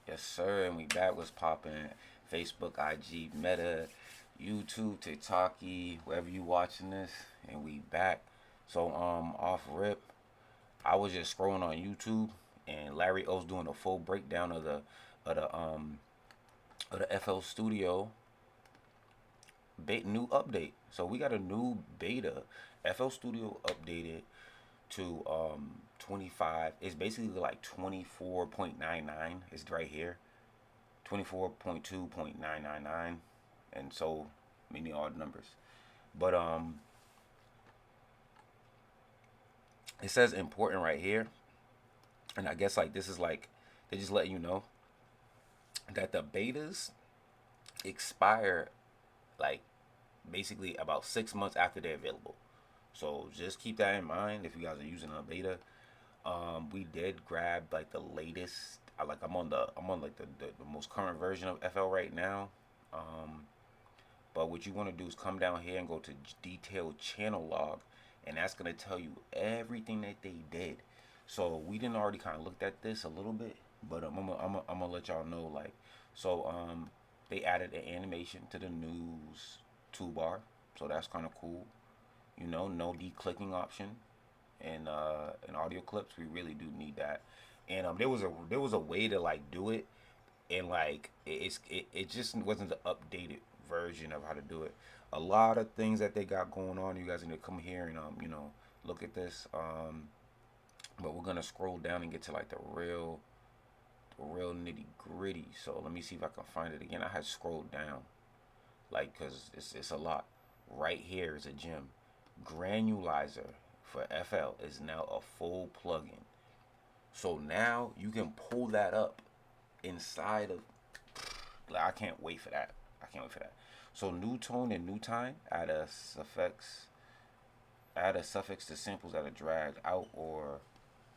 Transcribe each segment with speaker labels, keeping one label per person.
Speaker 1: Yes, sir. And we back. What's popping? Facebook, IG, Meta, YouTube, TikTok, wherever you watching this, and we back. So off rip, I was just scrolling on YouTube, and Larry O's doing a full breakdown of the um of the FL Studio new update. So we got a new beta. FL Studio updated to 25. It's basically like 24.99. It's right here. 24.2.999, and so many odd numbers. But it says important right here, and I guess like this is like they just let you know that the betas expire like basically about 6 months after they're available. So just keep that in mind if you guys are using a beta. We did grab like the latest. I'm on like the most current version of FL right now. Um, But what you want to do is come down here and go to detailed channel log, and that's gonna tell you everything that they did. So we didn't already kind of looked at this a little bit, but I'm gonna let y'all know like so they added an animation to the news toolbar, so that's kind of cool. No declicking option in audio clips. We really do need that. And there was a way to like do it, and like it just wasn't the updated version of how to do it. A lot of things that they got going on. You guys need to come here and look at this. But we're gonna scroll down and get to like the real nitty gritty. So let me see if I can find it again. I had scrolled down like because it's a lot. Right here is a gem. Granulizer for FL is now a full plugin. So now you can pull that up inside of. Like, I can't wait for that. I can't wait for that. So new tone and new time. Add a suffix to samples that are dragged out or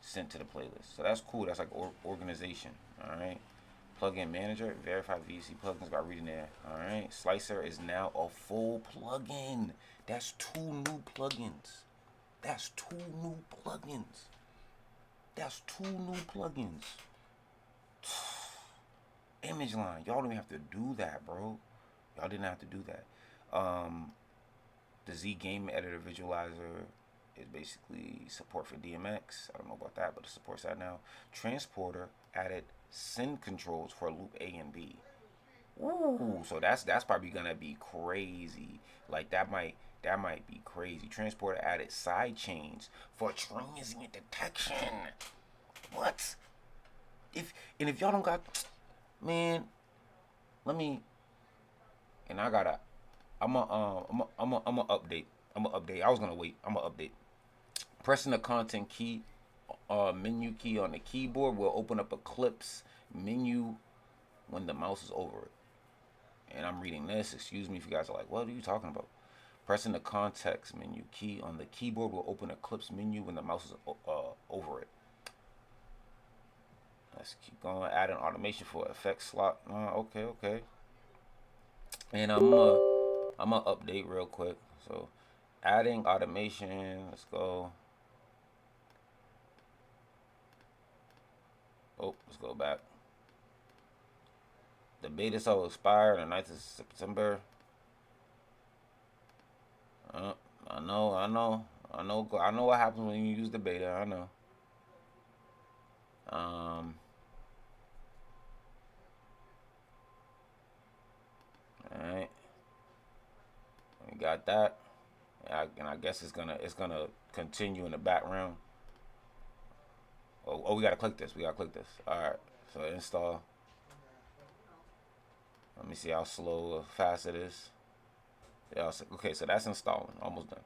Speaker 1: sent to the playlist. So that's cool. That's like organization. All right. Plugin manager. Verify VC plugins by reading there. All right. Slicer is now a full plugin. That's two new plugins. That's two new plugins. That's two new plugins. Image line. Y'all don't even have to do that, bro. Y'all didn't have to do that. The Z Game Editor Visualizer is basically support for DMX. I don't know about that, but it supports that now. Transporter added send controls for loop A and B. Ooh, so that's probably gonna be crazy. Like that might be crazy. Transporter added side chains for transient detection. What? If y'all don't got, man, let me. And I gotta. I'm a update. I'm a update. I was gonna wait. I'm a update. Pressing the content key, menu key on the keyboard will open up a clips menu when the mouse is over it. And I'm reading this. Excuse me if you guys are like, what are you talking about? Pressing the context menu key on the keyboard will open a clips menu when the mouse is over it. Let's keep going. Add an automation for effect slot. Okay, okay. And I'm gonna update real quick. So, adding automation. Let's go. Oh, let's go back. The beta will expire on the 9th of September. Uh, I know what happens when you use the beta. I know. Um, all right, we got that. And I guess it's gonna continue in the background. Oh, we gotta click this. We gotta click this. All right. So install. Let me see how slow or fast it is. Yeah. Okay. So that's installing. Almost done.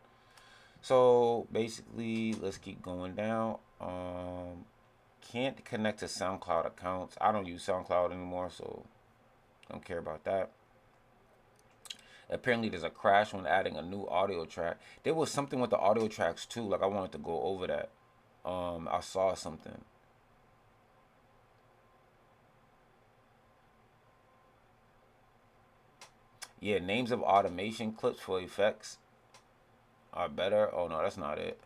Speaker 1: So basically, let's keep going down. Can't connect to SoundCloud accounts. I don't use SoundCloud anymore, so don't care about that. Apparently, there's a crash when adding a new audio track. There was something with the audio tracks too. Like I wanted to go over that. I saw something. Yeah, names of automation clips for effects are better. Oh no, that's not it.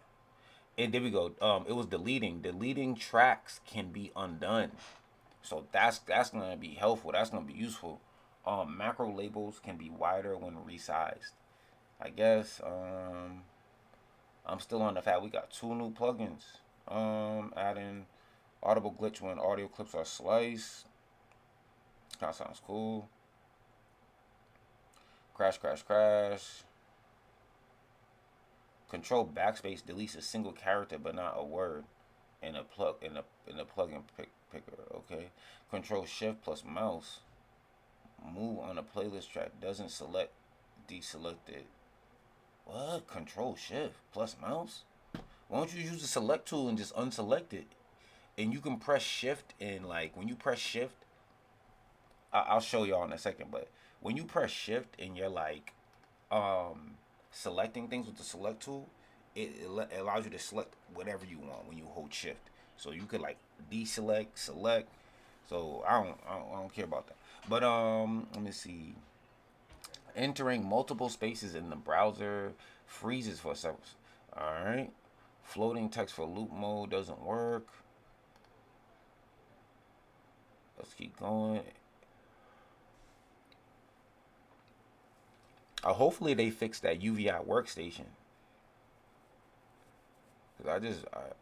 Speaker 1: And there we go. It was deleting. Deleting tracks can be undone. So that's gonna be helpful. That's gonna be useful. Macro labels can be wider when resized. I guess. I'm still on the fact we got two new plugins. Adding audible glitch when audio clips are sliced. Kind of sounds cool. Crash, crash, crash. Control backspace deletes a single character but not a word in a plugin picker. Okay. Control shift plus mouse. Move on a playlist track doesn't select deselected. What? Control shift plus mouse? Why don't you use the select tool and just unselect it? And you can press shift, and like when you press shift, I'll show y'all in a second, but when you press shift and you're like selecting things with the select tool, it allows you to select whatever you want when you hold shift. So you could like deselect, select. So I don't care about that. But let me see. Entering multiple spaces in the browser freezes for seconds. All right. Floating text for loop mode doesn't work. Let's keep going. Hopefully they fix that UVI workstation. Cause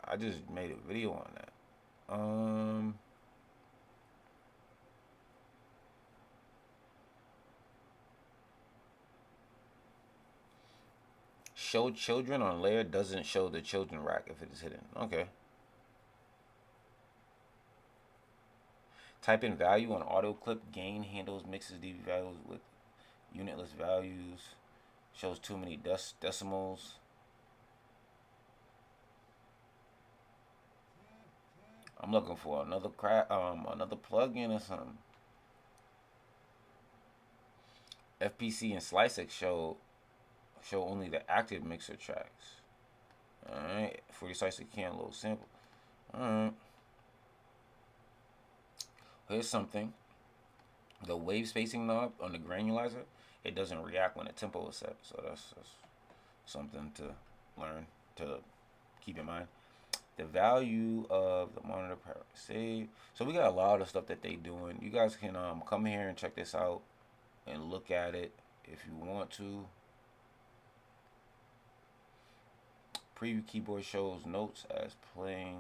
Speaker 1: I just made a video on that. Show children on layer doesn't show the children rack if it is hidden. Okay. Type in value on auto clip. Gain handles mixes DB values with unitless values. Shows too many decimals. I'm looking for another another plugin or something. FPC and SliceX show only the active mixer tracks. Alright. For your sites that can't load sample. Alright. Here's something. The wave spacing knob on the granulizer, it doesn't react when the tempo is set. So that's something to learn, to keep in mind. The value of the monitor power save. So we got a lot of stuff that they doing. You guys can come here and check this out and look at it if you want to. Preview keyboard shows notes as playing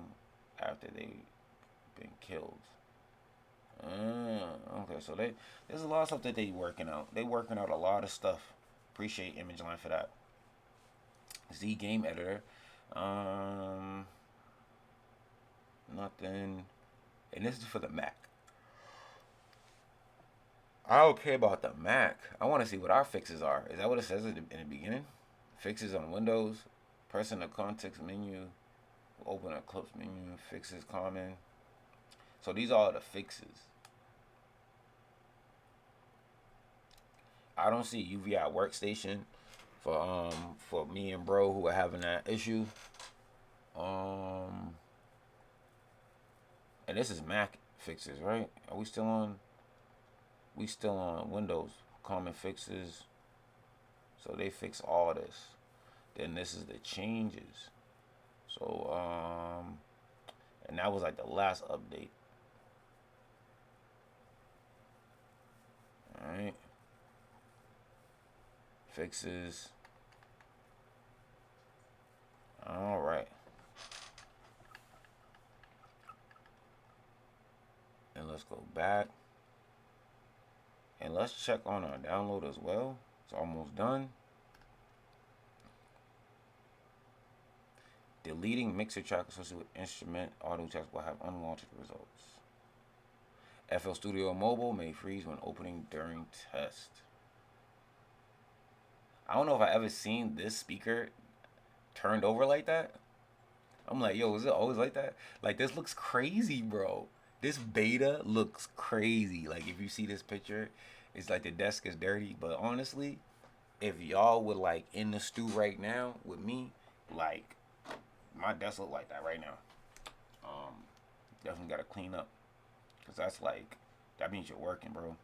Speaker 1: after they've been killed. Okay, so there's a lot of stuff that they working out. They working out a lot of stuff. Appreciate ImageLine for that. Z Game Editor. Nothing. And this is for the Mac. I don't care about the Mac. I want to see what our fixes are. Is that what it says in the beginning? Fixes on Windows. Pressing the context menu. Open a clips menu. Fixes common. So these are the fixes. I don't see UVI workstation for me and bro who are having that issue. And this is Mac fixes, right? Are we still on? We still on Windows. Common fixes. So they fix all this. Then this is the changes. So and that was like the last update. Alright. Fixes. Alright. And let's go back. And let's check on our download as well. It's almost done. Deleting mixer track associated with instrument audio tracks will have unwanted results. FL Studio Mobile may freeze when opening during test. I don't know if I ever seen this speaker turned over like that. I'm like, yo, is it always like that? Like, this looks crazy, bro. This beta looks crazy. Like, if you see this picture, it's like the desk is dirty. But honestly, if y'all would like in the stew right now with me, like, my desk look like that right now. Definitely gotta clean up. Cause that's like, that means you're working, bro.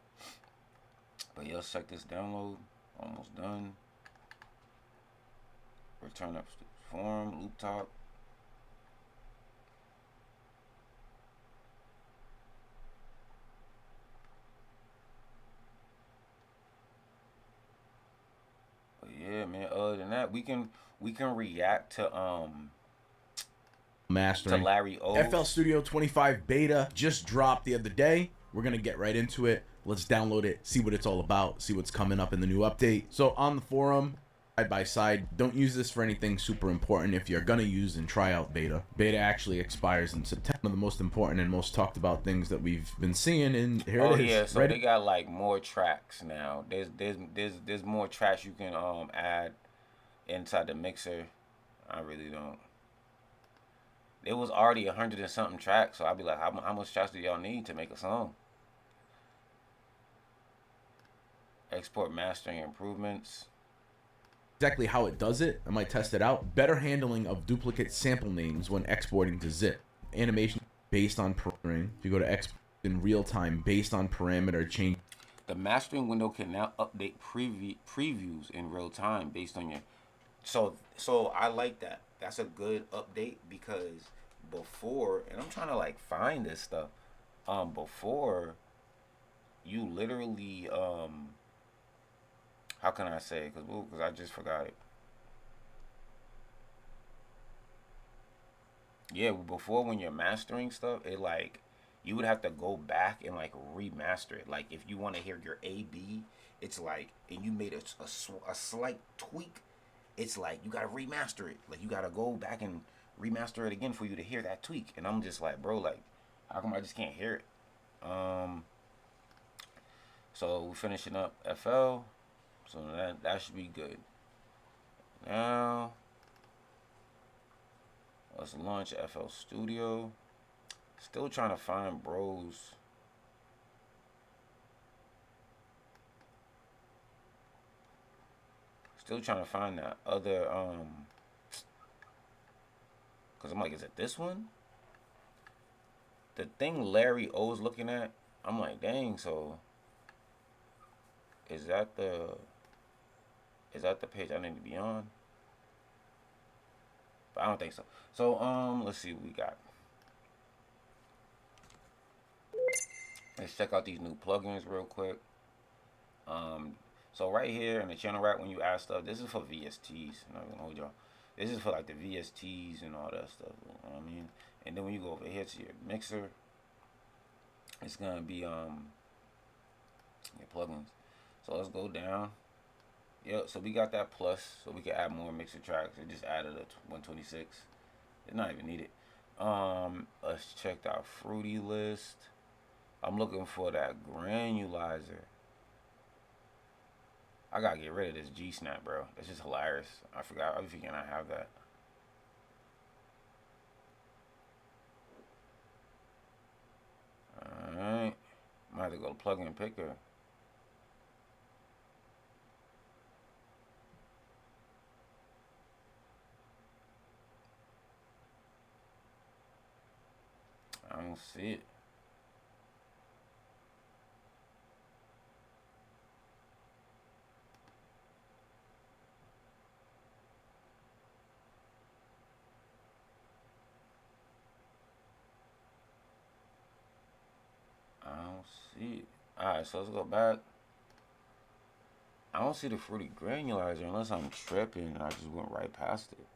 Speaker 1: But yeah, let's check this download. Almost done. Return up form, loop top. that. We can react to
Speaker 2: Mastering.
Speaker 1: Larry
Speaker 2: FL
Speaker 1: O's.
Speaker 2: Studio 25 beta just dropped the other day. We're going to get right into it. Let's download it, see what it's all about, see what's coming up in the new update. So on the forum, side by side, don't use this for anything super important. If you're going to use and try out beta, beta actually expires in September. One of the most important and most talked about things that we've been seeing, and here
Speaker 1: Oh
Speaker 2: it is.
Speaker 1: yeah, so
Speaker 2: Ready?
Speaker 1: they got like more tracks now. There's more tracks you can add inside the mixer. I really don't. It was already 100 and something tracks, so I'd be like, how much tracks do y'all need to make a song? Export mastering improvements.
Speaker 2: Exactly how it does it. I might test it out. Better handling of duplicate sample names when exporting to zip. Animation based on parametering. If you go to export in real time based on parameter change.
Speaker 1: The mastering window can now update previews in real time based on your. So I like that. That's a good update because before, and I'm trying to like find this stuff. Before you literally how can I say? Because I just forgot it. Yeah, before when you're mastering stuff, it like you would have to go back and like remaster it. Like if you want to hear your A B, it's like and you made a slight tweak, it's like you gotta remaster it. Like you gotta go back and remaster it again for you to hear that tweak. And I'm just like, bro, like how come I just can't hear it? So we're finishing up FL, so that should be good. Now let's launch FL Studio. Still trying to find bros. Still trying to find that other cause I'm like, is it this one? The thing Larry O's looking at, I'm like, dang, so is that the page I need to be on? But I don't think so. So let's see what we got. Let's check out these new plugins real quick. So right here in the channel rack, when you add stuff, this is for VSTs. I'm not gonna hold y'all. This is for like the VSTs and all that stuff. You know what I mean? And then when you go over here to your mixer, it's gonna be your plugins. So let's go down. Yep. So we got that plus, so we can add more mixer tracks. It just added a 126. It's not even needed. Let's check our Fruity list. I'm looking for that granulizer. I gotta get rid of this G Snap, bro. It's just hilarious. I forgot. I'm forgetting I have that. Alright. Might have to go to plugin picker. I don't see it. I don't see it. Alright, so let's go back. I don't see the Fruity granulizer unless I'm tripping and I just went right past it.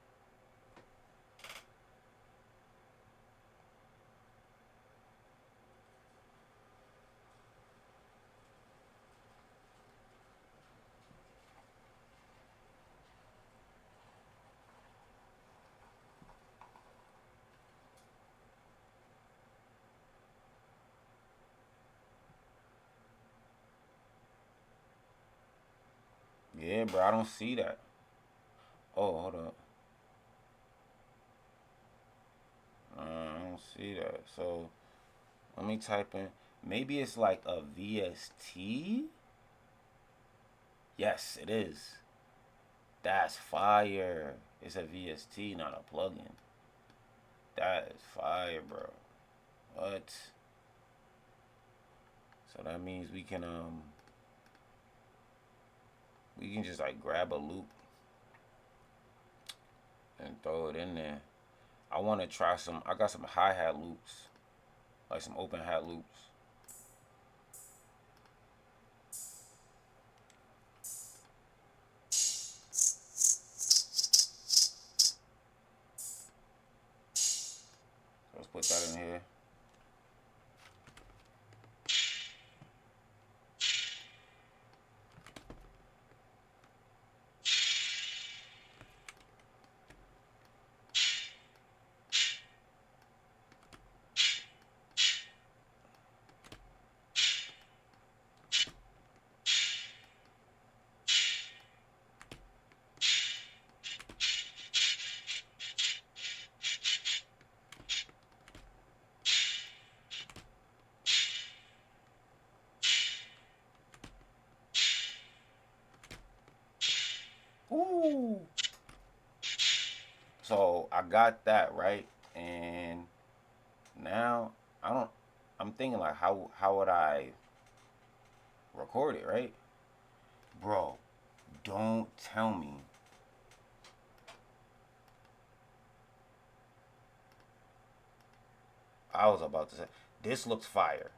Speaker 1: Yeah, bro, I don't see that. Oh, hold up. I don't see that. So let me type in. Maybe it's like a VST. Yes, it is. That's fire. It's a VST, not a plugin. That is fire, bro. What? So that means we can just like grab a loop and throw it in there. I want to try some. I got some hi-hat loops, like some open hat loops. put that in here. Ooh. So I got that right, and now I don't. I'm thinking like how would I record it, right, bro? Don't tell me. I was about to say this looks fire.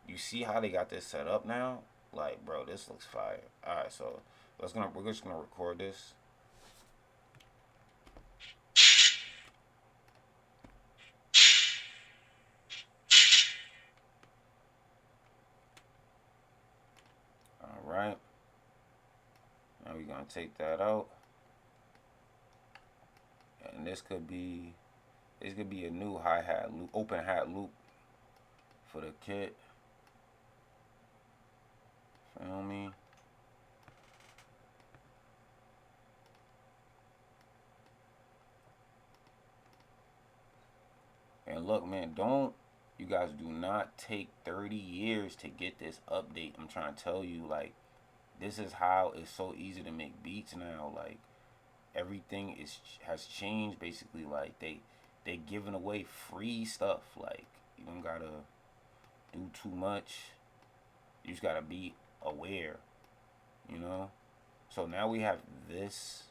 Speaker 1: You see how they got this set up now? Like, bro, this looks fire. All right, so we're just gonna record this. All right. Now we're gonna take that out, and this could be a new hi-hat loop, open hat loop for the kit. Feel me? And look, man, you guys do not take 30 years to get this update. I'm trying to tell you, like, this is how it's so easy to make beats now. Like, everything has changed basically. Like, they giving away free stuff. Like, you don't gotta do too much. You just gotta be aware, you know? So now we have this.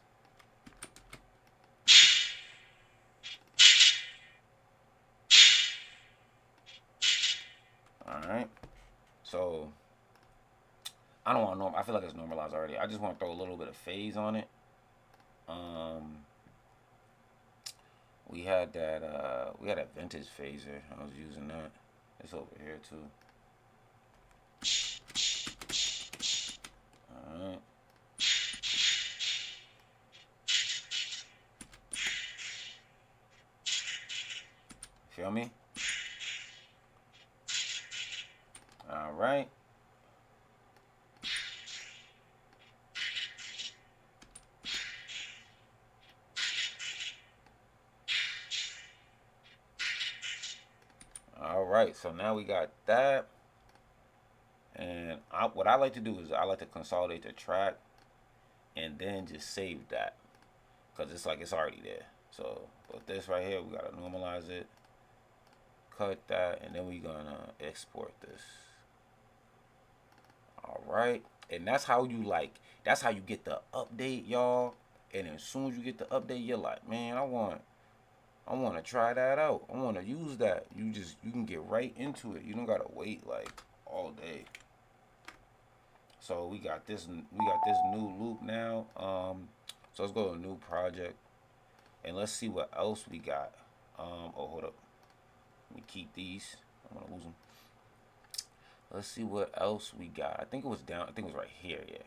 Speaker 1: Alright. So I don't want to I feel like it's normalized already. I just want to throw a little bit of phase on it. We had that vintage phaser. I was using that. It's over here too. Alright. Feel me? Alright. Alright, so now we got that. And what I like to do is I like to consolidate the track and then just save that. Because it's like it's already there. So with this right here, we got to normalize it. Cut that, and then we're going to export this. Alright. And that's how you get the update, y'all. And as soon as you get the update, you're like, man, I want to try that out. I want to use that. You can get right into it. You don't gotta wait like all day. So we got this new loop now. So let's go to a new project and let's see what else we got. Oh, hold up. Let me keep these. I don't want to lose them. Let's see what else we got. I think it was right here. Yeah.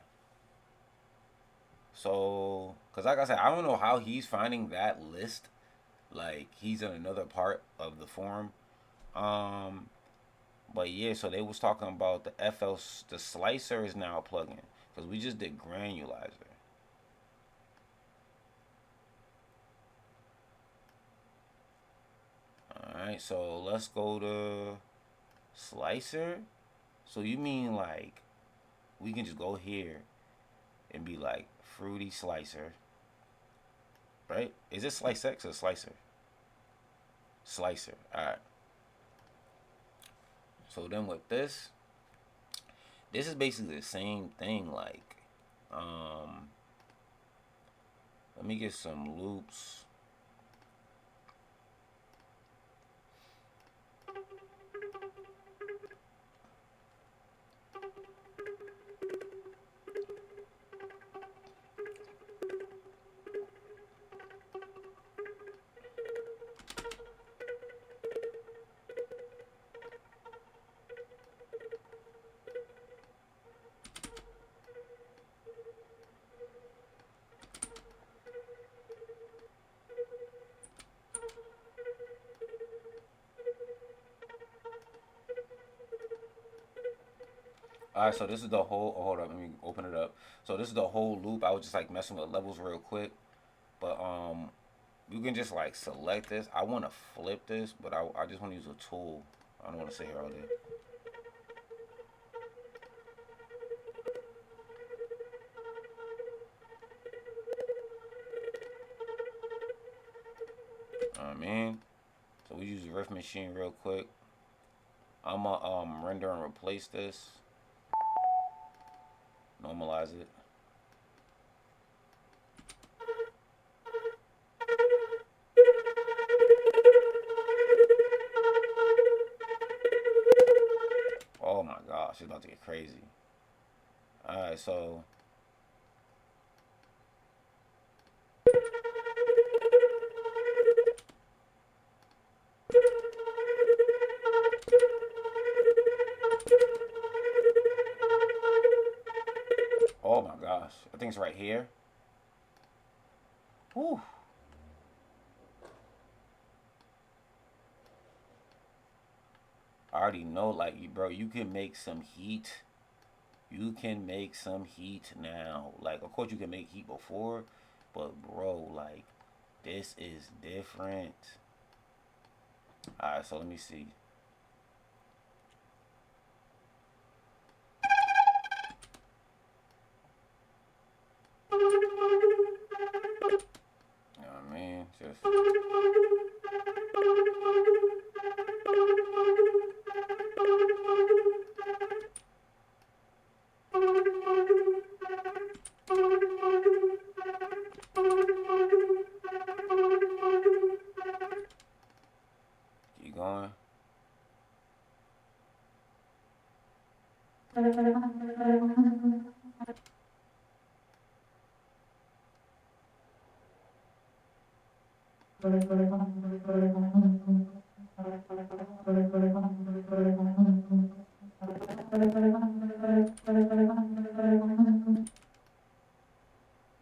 Speaker 1: So, cause like I said, I don't know how he's finding that list. Like he's in another part of the forum. But yeah, so they was talking about the slicer is now a plugin because we just did granulizer. All right, so let's go to slicer. So you mean like we can just go here and be like fruity slicer, right? Is it slice X or slicer? Slicer. All right. So then with this is basically the same thing. Like, let me get some loops. All right, so this is the whole. Oh, hold up, let me open it up. So this is the whole loop. I was just like messing with levels real quick, but you can just like select this. I want to flip this, but I just want to use a tool. I don't want to sit here all day. I mean, so we use the riff machine real quick. I'm gonna render and replace this. Normalize it. Oh my gosh, it's about to get crazy. Alright, so oh my gosh. I think it's right here. Whew. I already know, like, you, bro, you can make some heat. You can make some heat now. Like, of course, you can make heat before, but, bro, like, this is different. Alright, so let me see. You know what I mean? Just. Keep going.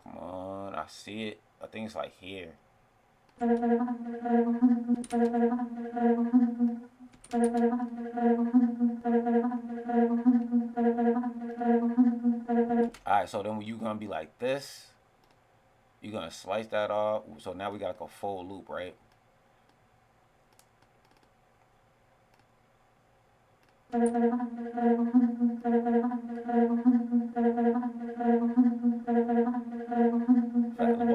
Speaker 1: Come on, I see it. I think it's like here. Alright, so then you gonna be like this. You're gonna slice that off. So now we got like a full loop, right?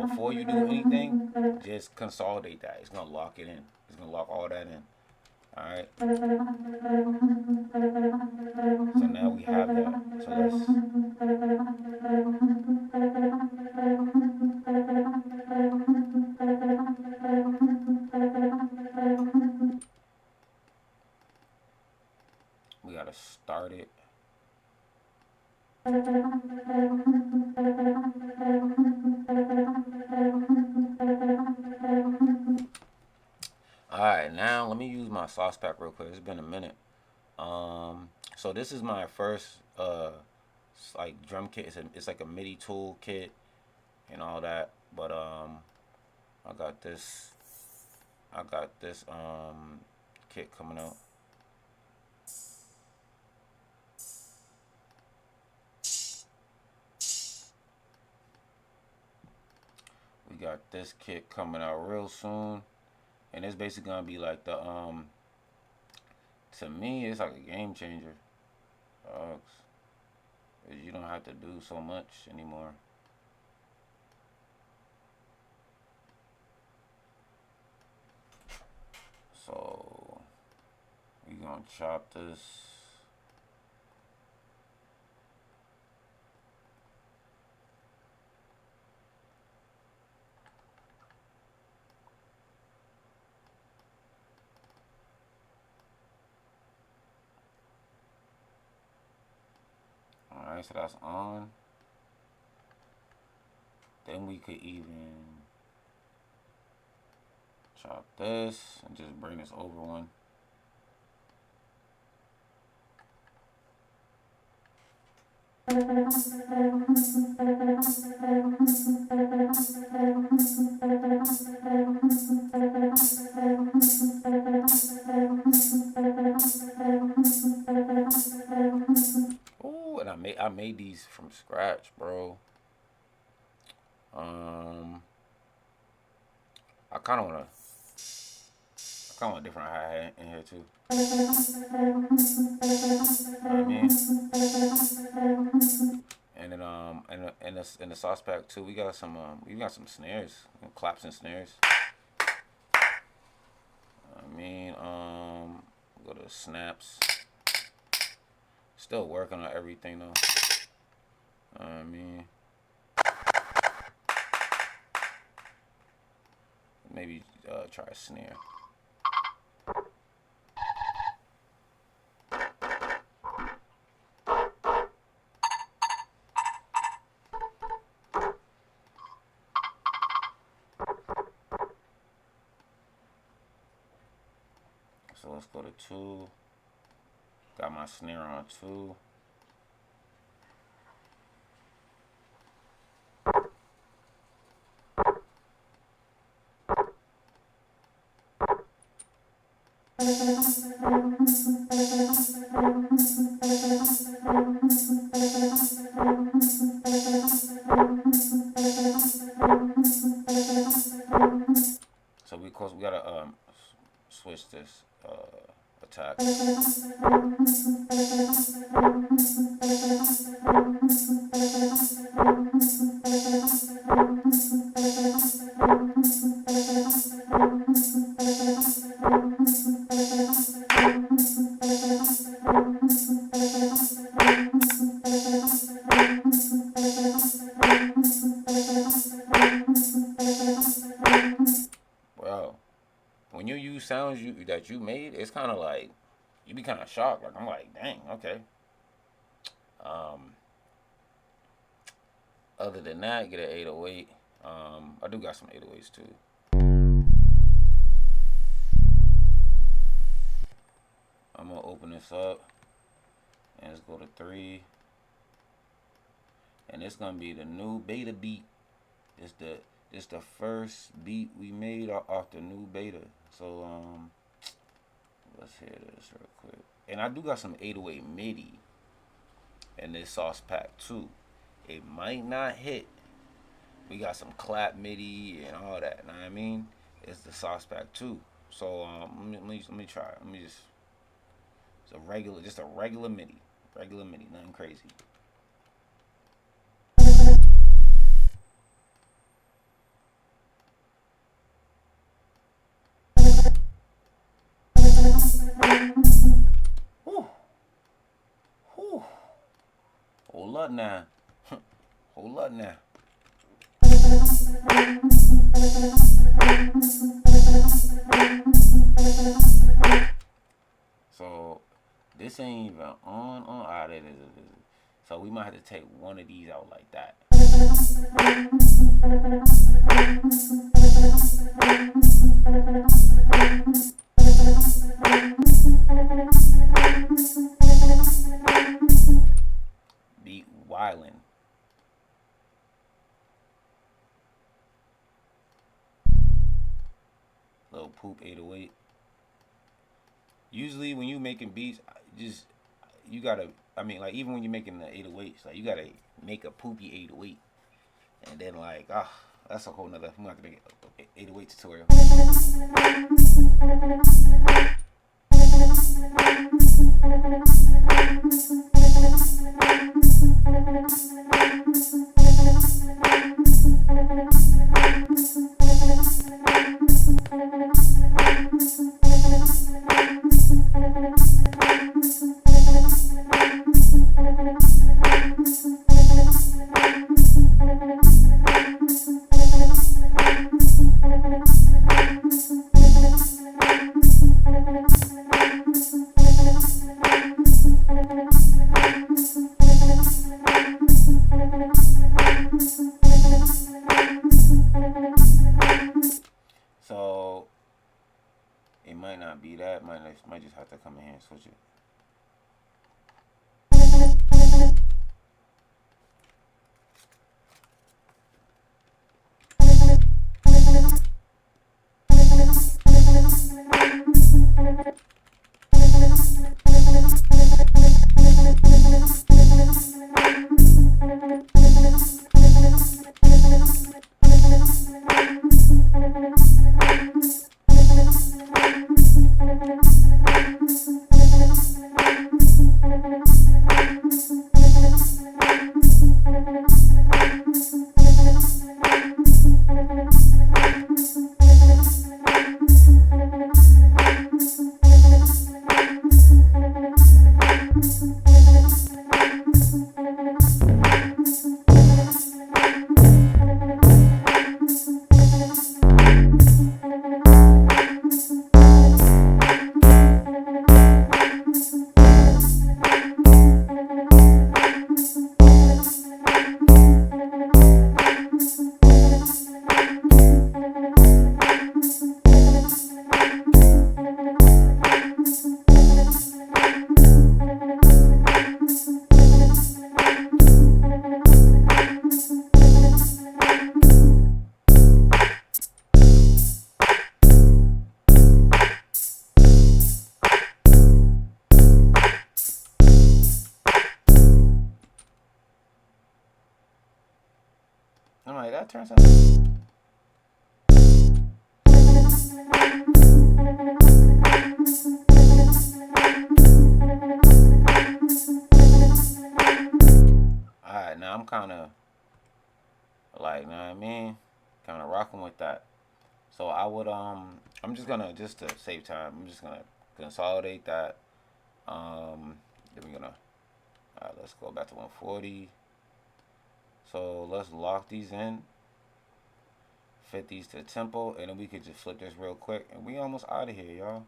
Speaker 1: Before you do anything, just consolidate that. It's gonna lock it in. It's gonna lock all that in. Alright. So now we have that. So let's. We gotta start it. Alright, now let me use my sauce pack real quick. It's been a minute. So this is my first like drum kit. It's like a MIDI tool kit and all that. But I got this kit coming out. We got this kit coming out real soon. And it's basically gonna be like the to me it's like a game changer. You don't have to do so much anymore. So we gonna chop this. Alright, so that's on. Then we could even chop this and just bring this over one. Ooh, I made these from scratch, bro. Um, I kind of wanna I kind of want a different hi hat in here too. You know what I mean? And then in the sauce pack too, we got some snares, claps and snares. I mean, go to snaps. Still working on everything though. I mean, maybe try a snare. So let's go to 2. Got my snare on 2. So we gotta switch this attack. Bro, when you use sounds that you made, it's kind of like you be kind of shocked. Like I'm like, dang, okay. Um, Other than that, get an 808. I do got some 808s too. I'm gonna open this up and let's go to 3. And it's gonna be the new beta beat. It's the first beat we made off the new beta. So let's hear this real quick. And I do got some 808 MIDI in this sauce pack too. It might not hit. We got some clap MIDI and all that. Know what I mean? It's the sauce pack too. So let me try. Let me just. It's just a regular MIDI, nothing crazy. Whew. Whew. Hold up now. Hold up now. So this ain't even on. Ah, it is. So we might have to take one of these out like that. Beat wildin'. Little poop 808. Usually when you making beats, you gotta. I mean, like even when you're making the 808s, like you gotta make a poopy 808, and then like that's a whole nother. I'm not gonna get 808 tutorial. So it might not be that. Might just have to come in here and switch it. turn something? Alright, now I'm kind of like, you know what I mean? Kind of rocking with that. So I would, I'm just gonna, just to save time, I'm just gonna consolidate that. Then we're gonna, alright, let's go back to 140. So let's lock these in, fit these to tempo, and then we could just flip this real quick, and we almost out of here, y'all.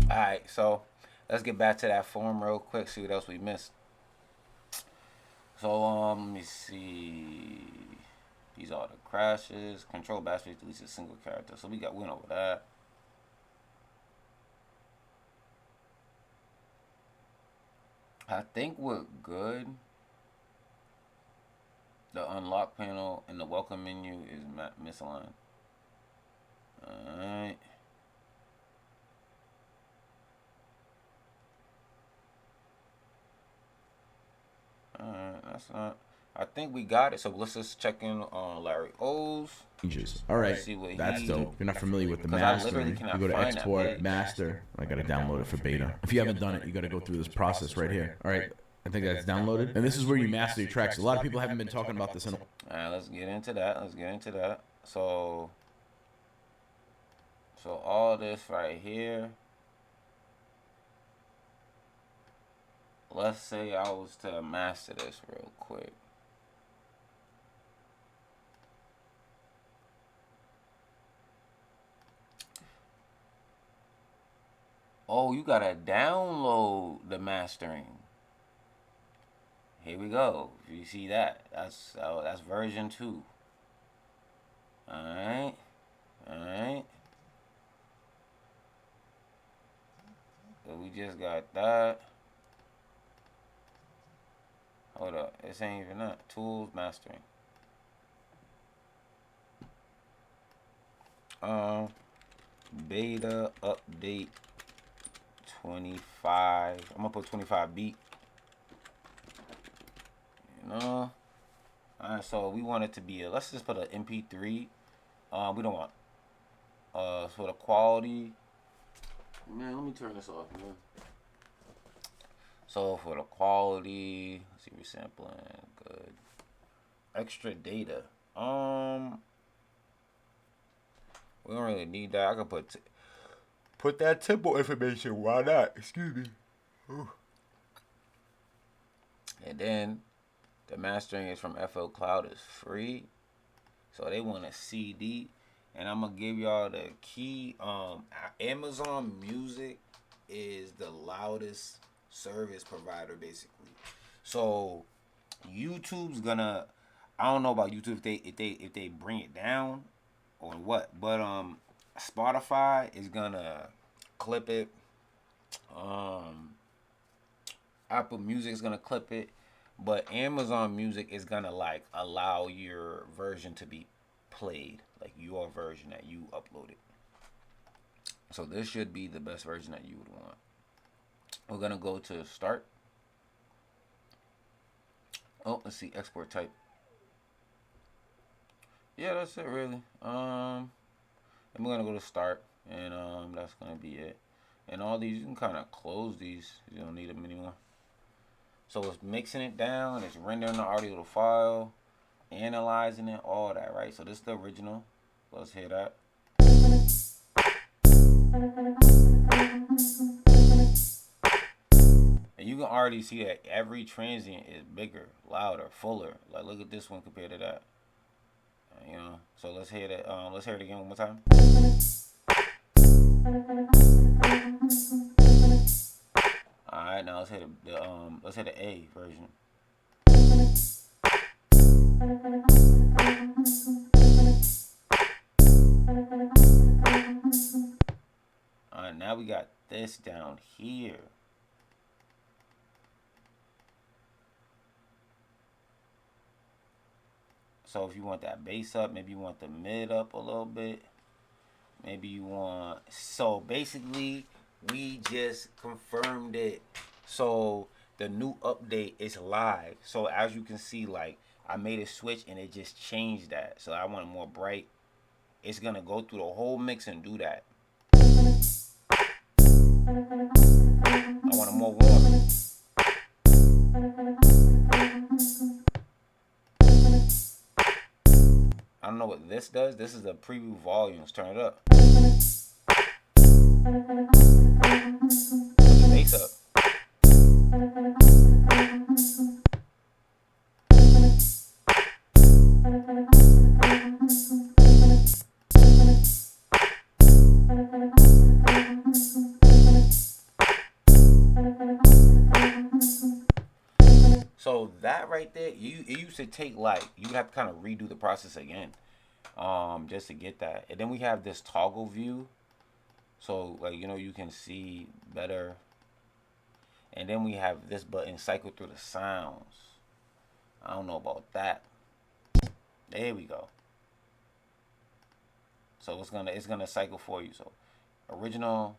Speaker 1: Alright, so let's get back to that form real quick, see what else we missed. So, let me see. These are the crashes. Control backspace deletes a single character. So we went over that. I think we're good. The unlock panel and the welcome menu is misaligned. Alright. Alright, that's not. I think we got it. So let's just check in on Larry O's.
Speaker 2: All right, that's dope. If you're not familiar with the mastering, you go to export, master. I gotta download it for beta. If you haven't done it, you gotta go through this process right here. All right, I think that's downloaded, and this is where you master your tracks. A lot of people haven't been talking about this.
Speaker 1: All right, let's get into that. So all this right here. Let's say I was to master this real quick. Oh, you gotta download the mastering. Here we go. You see that? That's version 2. Alright. So we just got that. Hold up, this ain't even that. Tools, mastering. Beta update 25. I'm gonna put 25 beat. You know. Alright, so we want it to be let's just put an MP3. We don't want for the quality. Man, let me turn this off, man. So for the quality, let's see, resampling, good. Extra data. We don't really need that. I can put that tempo information. Why not? Excuse me. Ooh. And then the mastering is from FL Cloud, is free. So they want a CD, and I'm gonna give y'all the key. Amazon Music is the loudest service provider, basically. So YouTube's gonna, I don't know about YouTube if they bring it down or what, but Spotify is gonna clip it. Apple Music is gonna clip it, but Amazon Music is gonna like allow your version to be played, like your version that you uploaded. So this should be the best version that you would want. We're gonna go to start. Oh, let's see, export type. Yeah, that's it really. And we're gonna go to start, and that's gonna be it. And all these, you can kind of close these. You don't need them anymore. So it's mixing it down, it's rendering the audio to file, analyzing it, all that, right? So this is the original. Let's hear that. already see that every transient is bigger, louder, fuller. Like look at this one compared to that. You know. So let's hear that. Let's hear it again one more time. All right, now let's hit the A version. All right, now we got this down here. So if you want that bass up, maybe you want the mid up a little bit. Maybe you want... So basically, we just confirmed it. So the new update is live. So as you can see, like, I made a switch and it just changed that. So I want it more bright. It's going to go through the whole mix and do that. I want it more warm. I don't know what this does. This is the preview volumes. Turn it up. Put the bass up. So that right there, it used to take like, you would have to kind of redo the process again, just to get that. And then we have this toggle view, so like, you know, you can see better. And then we have this button, cycle through the sounds. I don't know about that. There we go. So it's gonna cycle for you. So original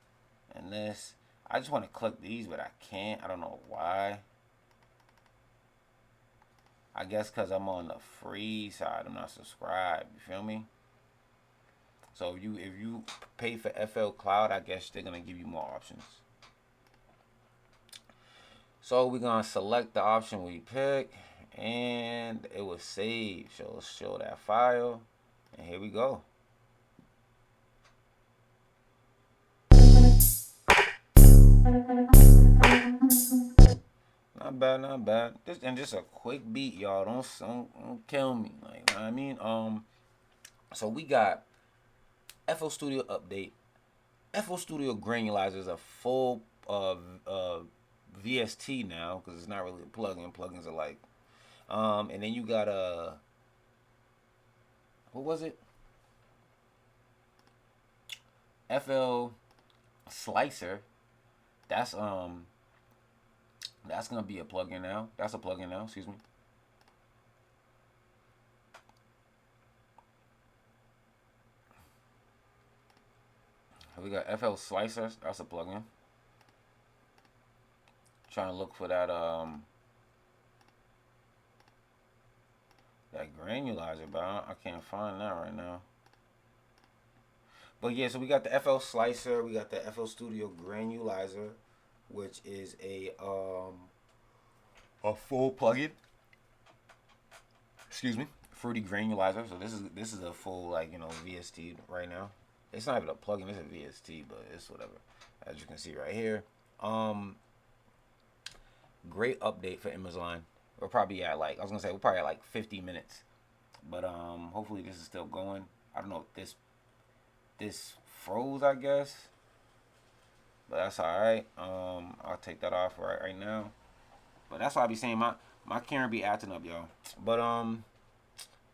Speaker 1: and this. I just want to click these, but I can't. I don't know why. I guess because I'm on the free side. I'm not subscribed. You feel me? So if you pay for FL Cloud, I guess they're going to give you more options. So we're going to select the option we pick. And it was saved. So let's show that file. And here we go. Not bad, not bad. Just a quick beat, y'all. Don't kill me. Like, you know what I mean? So we got FL Studio update. FL Studio Granulizer is a full VST now, because it's not really a plugin. Plugins are like, and then you got what was it? FL Slicer. That's gonna be a plugin now. That's a plugin now. Excuse me. We got FL Slicer. That's a plugin. Trying to look for that that granulizer, but I can't find that right now. But yeah, so we got the FL Slicer. We got the FL Studio Granulizer, which is a full plugin. Excuse me, Fruity Granulizer. So this is a full, like, you know, VST right now. It's not even a plugin, it's a VST, but it's whatever. As you can see right here. Great update for Invisalign. We're probably at like, we're probably at like 50 minutes. But hopefully this is still going. I don't know if this froze, I guess. But that's alright. I'll take that off right now. But that's why I be saying my camera be acting up, y'all. But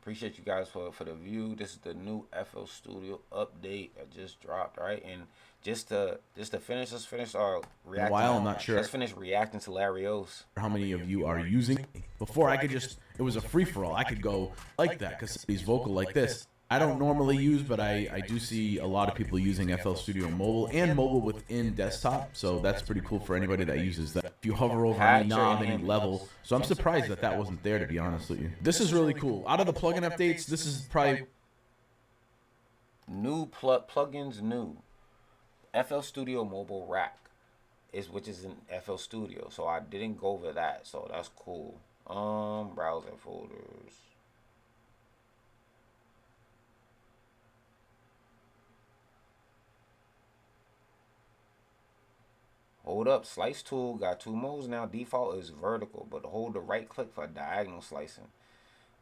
Speaker 1: appreciate you guys for the view. This is the new FL Studio update that just dropped, right? And just to finish, let's finish our reacting.
Speaker 2: While I'm not sure.
Speaker 1: Let's finish reacting to Larios.
Speaker 2: How many of you are using? Before I could just, it was a free for all. I could go like that because he's vocal like this. I don't normally use, but I do see a lot of people using FL Studio Mobile and mobile within desktop. So that's pretty cool for anybody that uses that. If you hover over any knob, any level. So I'm surprised that wasn't there, to be honest with you. This is really cool. Out of the plugin updates, this is probably
Speaker 1: new plugins. New FL Studio Mobile Rack which is in FL Studio. So I didn't go over that. So that's cool. Browser folders. Hold up, slice tool got two modes now. Default is vertical, but hold the right click for diagonal slicing.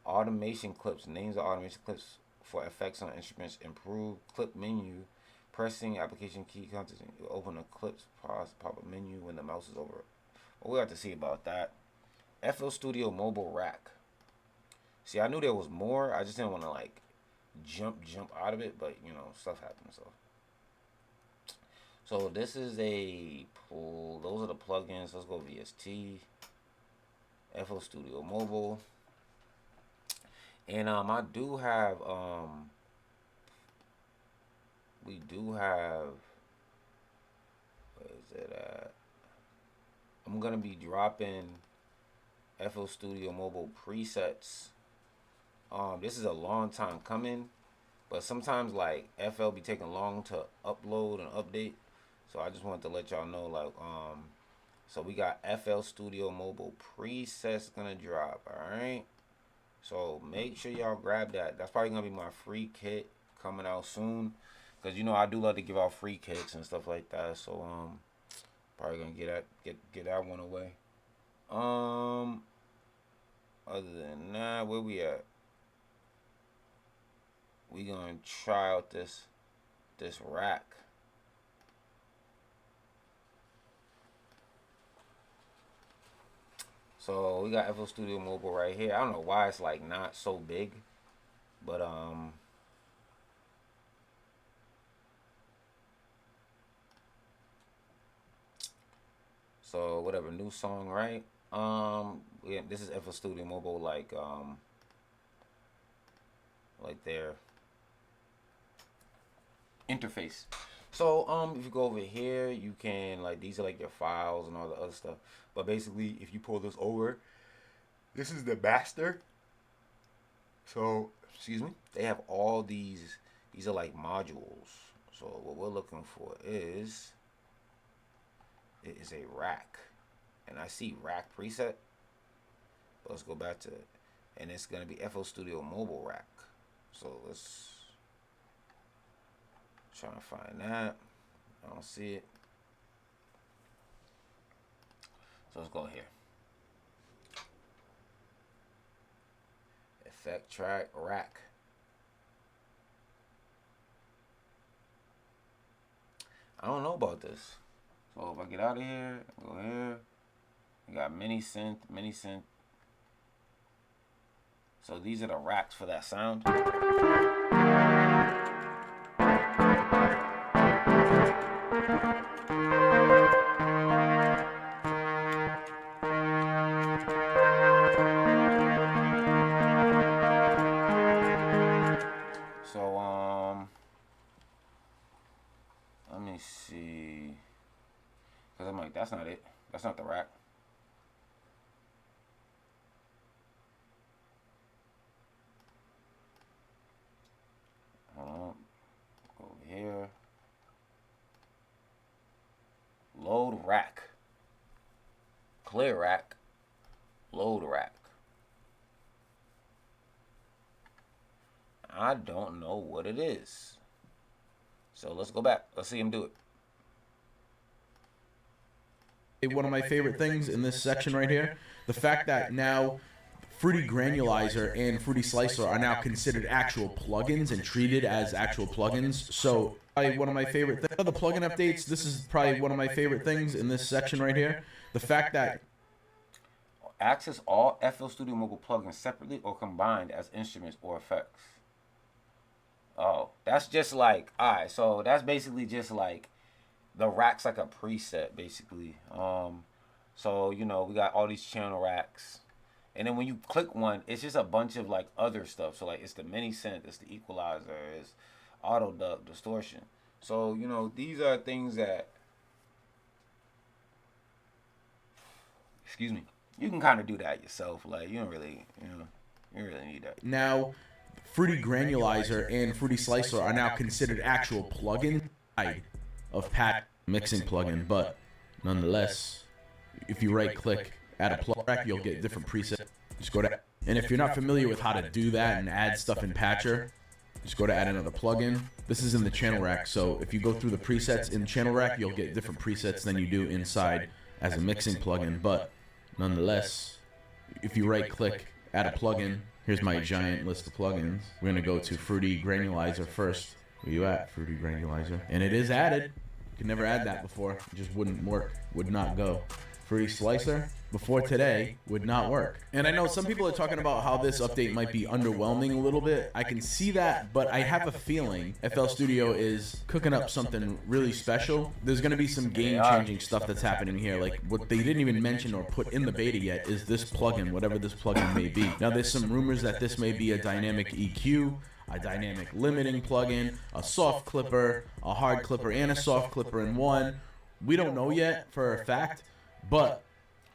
Speaker 1: Automation clips, names of automation clips for effects on instruments. Improve clip menu. Pressing application key content. Open a clips pop-up menu when the mouse is over it. Well, we have to see about that. FL Studio mobile rack. See, I knew there was more. I just didn't want to like jump out of it, but you know, stuff happens. So this is a pull. Those are the plugins. Let's go VST. FL Studio mobile. And I do have we do have, where is it at? I'm gonna be dropping FL Studio mobile presets. This is a long time coming, but sometimes like FL be taking long to upload and update. So I just wanted to let y'all know, like, so we got FL Studio mobile presets gonna drop. All right. So make sure y'all grab that. That's probably gonna be my free kit coming out soon, cause you know I do love to give out free kits and stuff like that. So probably gonna get that one away. Other than that, where we at? We gonna try out this rack. So we got FL Studio mobile right here. I don't know why it's like not so big, but so whatever, new song, right? Yeah, this is FL Studio mobile, like their interface. So if you go over here, you can, like, these are like your files and all the other stuff. But basically, if you pull this over, this is the master. So excuse me, they have all these. These are like modules. So what we're looking for is, it is a rack, and I see rack preset. But let's go back to it, and it's gonna be FL Studio mobile rack. So let's try to find that. I don't see it. So let's go here. Effect track rack. I don't know about this. So if I get out of here, go here. We got mini synth. So these are the racks for that sound. So let me see, cause I'm like, that's not it. That's not the rack. Hold on. Go over here. Load rack. Clear rack. Load rack. I don't know what it is. So let's go back. Let's see him do it.
Speaker 2: One of my favorite things in this section right here, the fact that now Fruity Granulizer and Fruity Slicer are now considered actual plugins and treated as actual plugins. So one of my favorite things, the plugin updates, this is probably one of my favorite things in this section right here. The fact that
Speaker 1: access all FL Studio mobile plugins separately or combined as instruments or effects. Oh, that's just like, alright, so that's basically just like the rack's like a preset basically. So you know, we got all these channel racks, and then when you click one, it's just a bunch of like other stuff. So like, it's the mini synth, it's the equalizer, it's auto duck, distortion. So you know, these are things that, excuse me, you can kind of do that yourself. Like, you don't really, you really need that.
Speaker 2: Now Fruity Granulizer and Fruity Slicer are now considered actual plugins of Pat mixing plugin, but nonetheless, if you right click add a plug track, you'll get different presets. Just go to, and if you're not familiar with how to do that and add stuff in Patcher, Just go to add another plugin. This is in the channel rack, so if you go through the presets in the channel rack, you'll get different presets than you do inside as a mixing plugin. But nonetheless, if you right click, add a plugin, here's my giant list of plugins. We're gonna go to Fruity Granulizer first. Where you at, Fruity Granulizer? And it is added. You could never add that before. It just wouldn't work, would not go. Fruity Slicer, before today, would not work. And I know some people are talking about how this update might be underwhelming a little bit. I can see that, but I have a feeling FL Studio is cooking up something really special. There's going to be some game-changing stuff that's happening here. Like, what they didn't even mention or put in the beta yet is this plugin, whatever this plugin may be. Now, there's some rumors that this may be a dynamic EQ, a dynamic limiting plugin, a soft clipper, a hard clipper, and a soft clipper in one. We don't know yet for a fact. But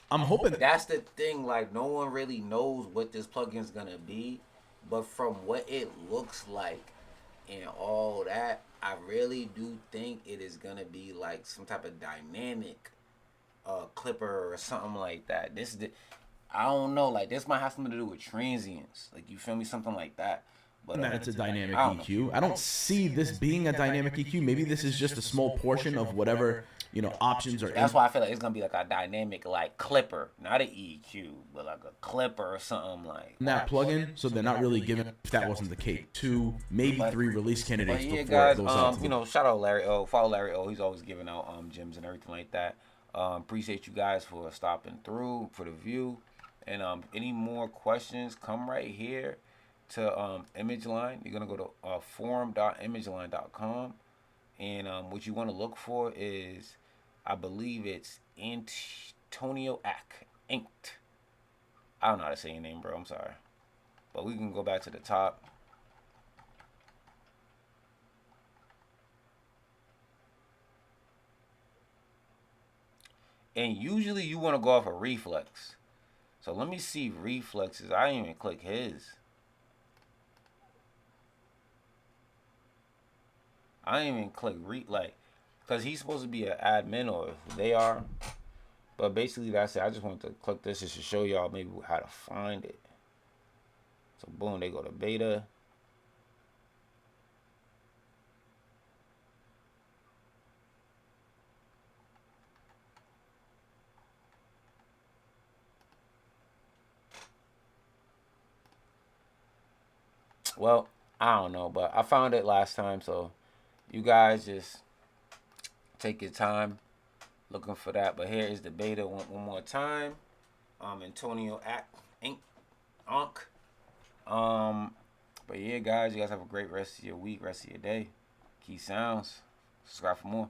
Speaker 2: I'm hoping
Speaker 1: that's the thing. Like, no one really knows what this plugin's gonna be, but from what it looks like and all that, I really do think it is gonna be like some type of dynamic clipper or something like that. I don't know. Like, this might have something to do with transients. Like, you feel me? Something like that. But
Speaker 2: that it's a dynamic EQ. I don't see this being a dynamic EQ. Maybe this is just a small portion of whatever, you know, options are.
Speaker 1: That's why I feel like it's gonna be like a dynamic, like clipper, not an EQ, but like a clipper or something like
Speaker 2: that plugin. So they're not really giving. If that wasn't the case, 2, maybe 3 release candidates
Speaker 1: yeah,
Speaker 2: before
Speaker 1: guys,
Speaker 2: it goes out.
Speaker 1: You know, shout out Larry O. Follow Larry O. He's always giving out gems and everything like that. Appreciate you guys for stopping through for the view. And any more questions, come right here to ImageLine. You're gonna go to forum.imageline.com, and what you want to look for is, I believe it's Antonio Ack Inked. I don't know how to say your name, bro. I'm sorry, but we can go back to the top. And usually you want to go off a Reflex. So let me see Reflexes. I didn't even click his. I didn't even click because he's supposed to be an admin, or they are. But basically that's it. I just wanted to click this just to show y'all maybe how to find it. So boom, they go to beta. Well, I don't know, but I found it last time, so you guys just take your time looking for that. But here is the beta one more time. Antonio Ack Inc. But yeah, guys, you guys have a great rest of your week, rest of your day. Key Sounds. Subscribe for more.